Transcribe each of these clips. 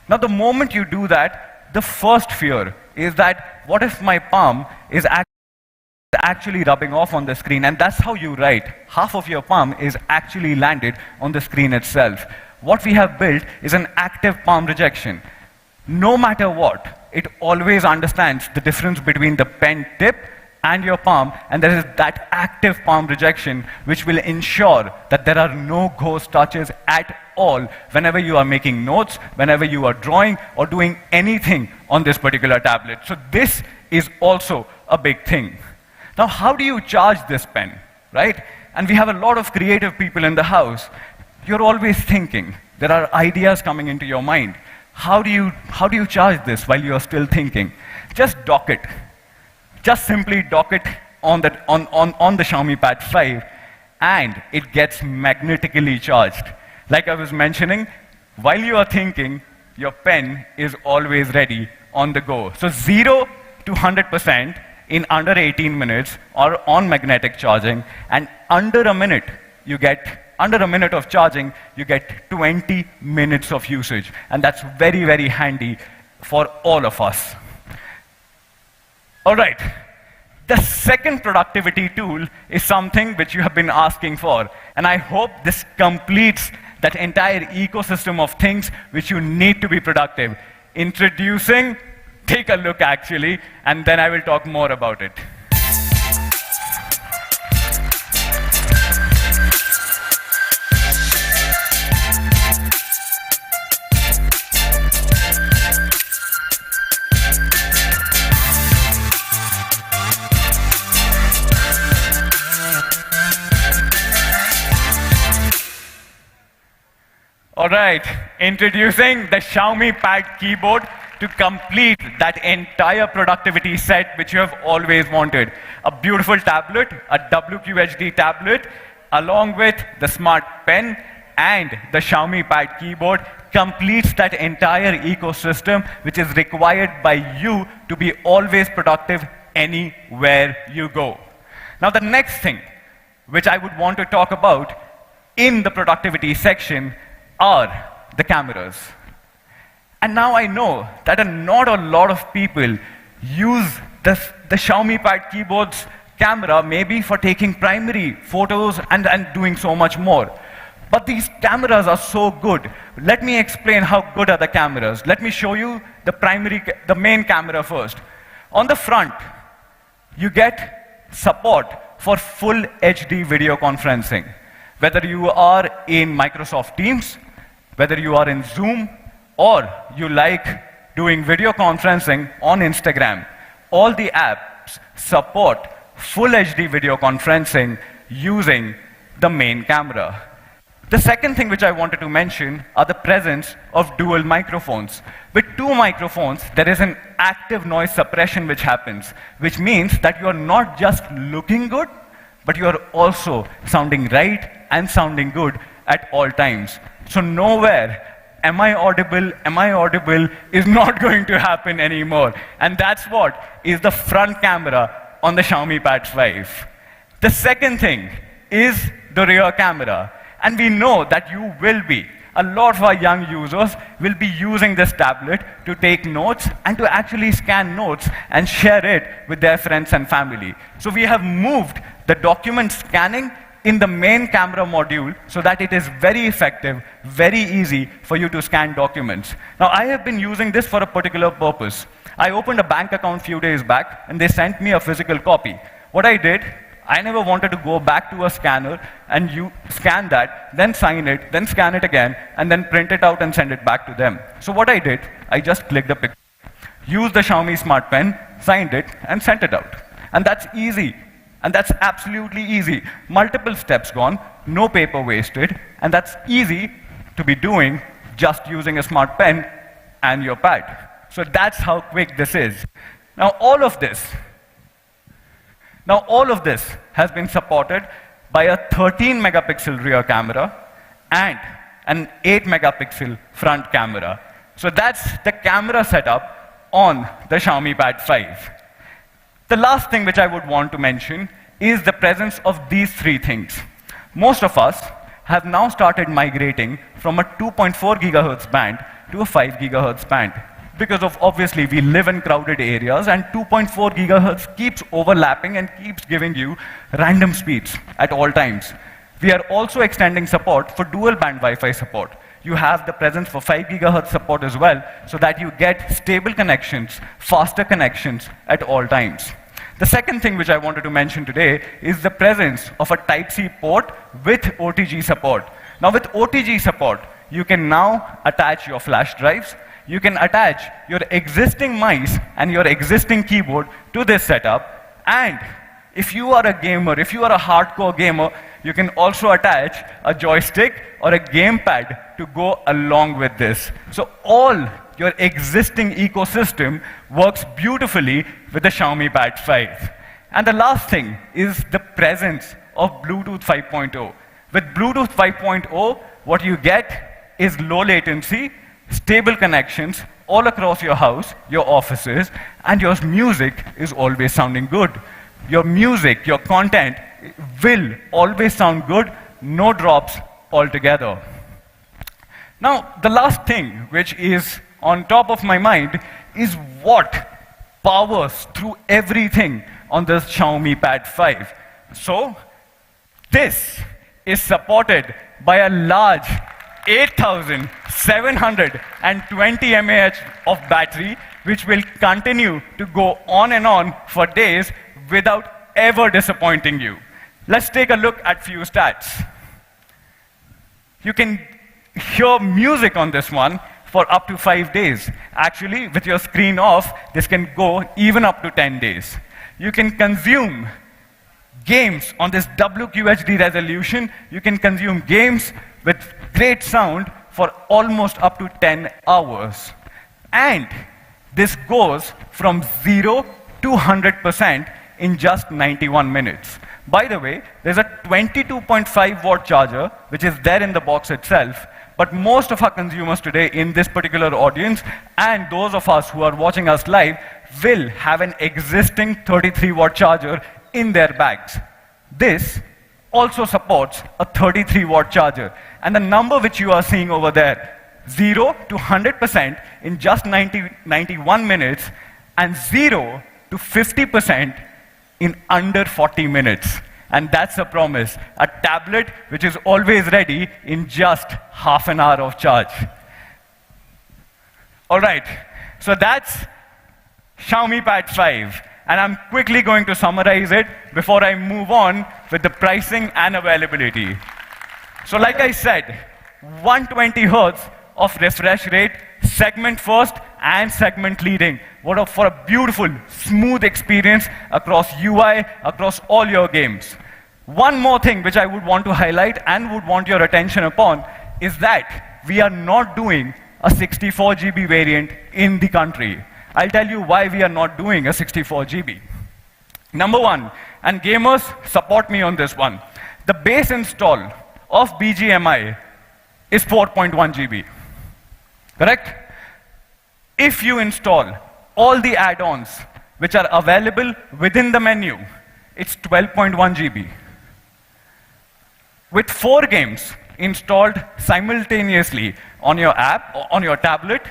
Now, the moment you do that, the first fear is that what if my palm is actually rubbing off on the screen? And that's how you write. Half of your palm is actually landed on the screen itself. What we have built is an active palm rejection. No matter what, it always understands the difference between the pen tip and your palm, and there is that active palm rejection which will ensure that there are no ghost touches at all whenever you are making notes, whenever you are drawing or doing anything on this particular tablet. So this is also a big thing. Now, how do you charge this pen, right? And we have a lot of creative people in the house. You're always thinking. There are ideas coming into your mind. How do you charge this while you're still thinking? Just dock it. Just simply dock it on the Xiaomi Pad 5, and it gets magnetically charged. Like I was mentioning, while you are thinking, your pen is always ready on the go. So 0 to 100% in under 18 minutes or on magnetic charging, and under a minute of charging, you get 20 minutes of usage. And that's very, very handy for all of us. All right, the second productivity tool is something which you have been asking for, and I hope this completes that entire ecosystem of things which you need to be productive. Introducing, take a look actually, and then I will talk more about it. All right, introducing the Xiaomi Pad keyboard to complete that entire productivity set which you have always wanted. A beautiful tablet, a WQHD tablet, along with the smart pen and the Xiaomi Pad keyboard completes that entire ecosystem which is required by you to be always productive anywhere you go. Now, the next thing which I would want to talk about in the productivity section are the cameras. And now I know that not a lot of people use the Xiaomi Pad keyboard's camera maybe for taking primary photos and doing so much more. But these cameras are so good. Let me explain how good are the cameras. Let me show you the main camera first. On the front, you get support for full HD video conferencing. Whether you are in Microsoft Teams, whether you are in Zoom, or you like doing video conferencing on Instagram, all the apps support full HD video conferencing using the main camera. The second thing which I wanted to mention are the presence of dual microphones. With two microphones, there is an active noise suppression which happens, which means that you are not just looking good, but you are also sounding right and sounding good at all times. So nowhere, am I audible is not going to happen anymore. And that's what is the front camera on the Xiaomi Pad 5. The second thing is the rear camera. And we know that a lot of our young users will be using this tablet to take notes and to actually scan notes and share it with their friends and family. So we have moved the document scanning in the main camera module so that it is very effective, very easy for you to scan documents. Now, I have been using this for a particular purpose. I opened a bank account a few days back, and they sent me a physical copy. What I did, I never wanted to go back to a scanner and you scan that, then sign it, then scan it again, and then print it out and send it back to them. So what I did, I just clicked a picture, used the Xiaomi Smart Pen, signed it, and sent it out. And that's easy. And that's absolutely easy. Multiple steps gone, no paper wasted, and that's easy to be doing just using a smart pen and your pad. So that's how quick this is. Now all of this has been supported by a 13 megapixel rear camera and an 8 megapixel front camera. So that's the camera setup on the Xiaomi Pad 5. The last thing which I would want to mention is the presence of these three things. Most of us have now started migrating from a 2.4 gigahertz band to a 5 gigahertz band. Because of obviously we live in crowded areas and 2.4 gigahertz keeps overlapping and keeps giving you random speeds at all times. We are also extending support for dual band Wi-Fi support. You have the presence for 5 gigahertz support as well, so that you get stable connections, faster connections at all times. The second thing which I wanted to mention today is the presence of a Type-C port with OTG support. Now with OTG support, you can now attach your flash drives, you can attach your existing mice and your existing keyboard to this setup, and if you are a gamer, if you are a hardcore gamer, you can also attach a joystick or a gamepad to go along with this. So all your existing ecosystem works beautifully with the Xiaomi Pad 5. And the last thing is the presence of Bluetooth 5.0. With Bluetooth 5.0, what you get is low latency, stable connections all across your house, your offices, and your music is always sounding good. Your music, your content will always sound good, no drops altogether. Now, the last thing which is on top of my mind is what powers through everything on this Xiaomi Pad 5. So, this is supported by a large 8,720 mAh of battery, which will continue to go on and on for days without ever disappointing you. Let's take a look at few stats. You can hear music on this one for up to 5 days. Actually, with your screen off, this can go even up to 10 days. You can consume games on this WQHD resolution. You can consume games with great sound for almost up to 10 hours. And this goes from 0 to 100% in just 91 minutes. By the way, there's a 22.5 watt charger, which is there in the box itself, but most of our consumers today in this particular audience, and those of us who are watching us live, will have an existing 33 watt charger in their bags. This also supports a 33 watt charger. And the number which you are seeing over there, 0 to 100% in just 91 minutes, and 0 to 50% in under 40 minutes. And that's a promise. A tablet which is always ready in just half an hour of charge. All right, so that's Xiaomi Pad 5. And I'm quickly going to summarize it before I move on with the pricing and availability. So like I said, 120 Hertz of refresh rate, segment first and segment leading. For a beautiful, smooth experience across UI, across all your games. One more thing which I would want to highlight and would want your attention upon is that we are not doing a 64 GB variant in the country. I'll tell you why we are not doing a 64 GB. Number one, and gamers, support me on this one. The base install of BGMI is 4.1 GB. Correct? If you install all the add-ons which are available within the menu, it's 12.1 GB. With 4 games installed simultaneously on your app, or on your tablet,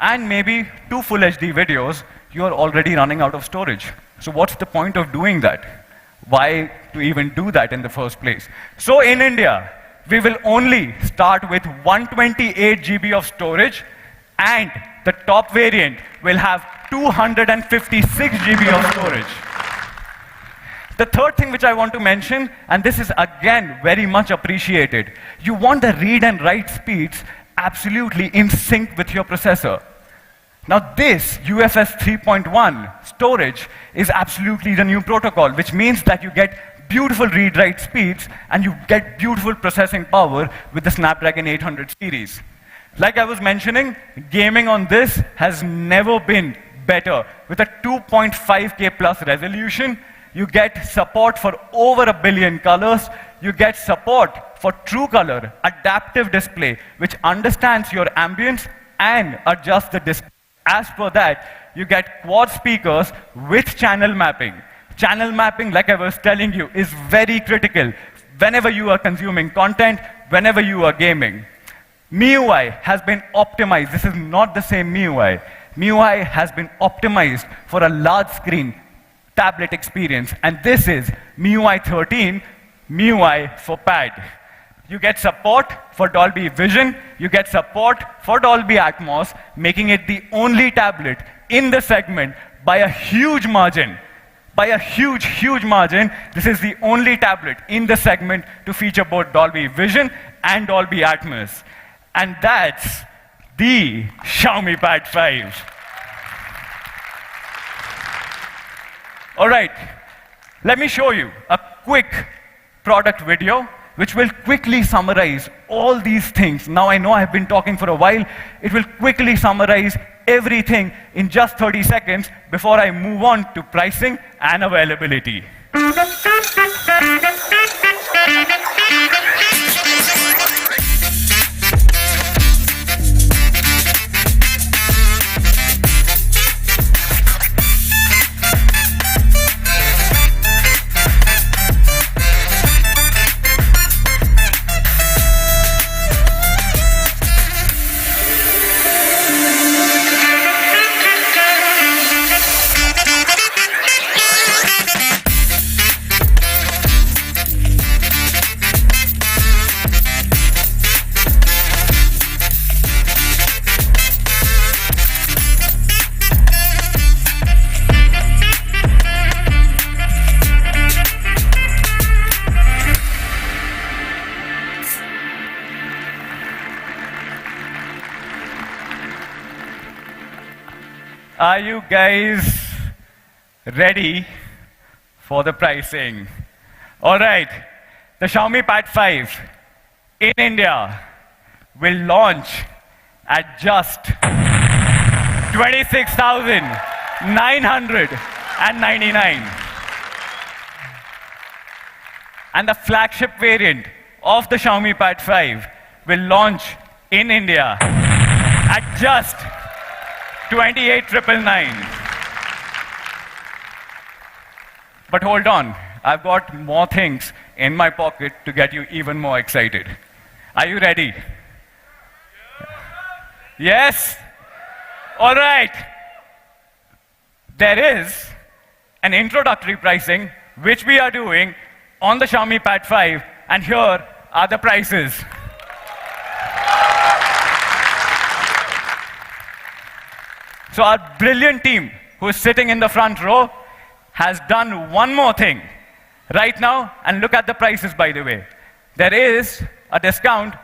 and maybe 2 full HD videos, you are already running out of storage. So what's the point of doing that? Why to even do that in the first place? So in India, we will only start with 128 GB of storage, and the top variant will have 256 GB of storage. The third thing which I want to mention, and this is again very much appreciated, you want the read and write speeds absolutely in sync with your processor. Now this UFS 3.1 storage is absolutely the new protocol, which means that you get beautiful read-write speeds and you get beautiful processing power with the Snapdragon 800 series. Like I was mentioning, gaming on this has never been better. With a 2.5K plus resolution, you get support for over 1 billion colors. You get support for True Color, adaptive display, which understands your ambience and adjusts the display. As per that, you get quad speakers with channel mapping. Channel mapping, like I was telling you, is very critical whenever you are consuming content, whenever you are gaming. MIUI has been optimized. This is not the same MIUI. MIUI has been optimized for a large screen tablet experience. And this is MIUI 13, MIUI for pad. You get support for Dolby Vision, you get support for Dolby Atmos, making it the only tablet in the segment by a huge margin. By a huge, huge margin, this is the only tablet in the segment to feature both Dolby Vision and Dolby Atmos. And that's the Xiaomi Pad 5. All right, let me show you a quick product video which will quickly summarize all these things. Now I know I've been talking for a while. It will quickly summarize everything in just 30 seconds before I move on to pricing and availability. Are you guys ready for the pricing? All right, the Xiaomi Pad 5 in India will launch at just 26,999. And the flagship variant of the Xiaomi Pad 5 will launch in India at just 28,999. But hold on, I've got more things in my pocket to get you even more excited. Are you ready? Yes? All right. There is an introductory pricing which we are doing on the Xiaomi Pad 5, and here are the prices. So our brilliant team, who is sitting in the front row, has done one more thing right now, and look at the prices, by the way. There is a discount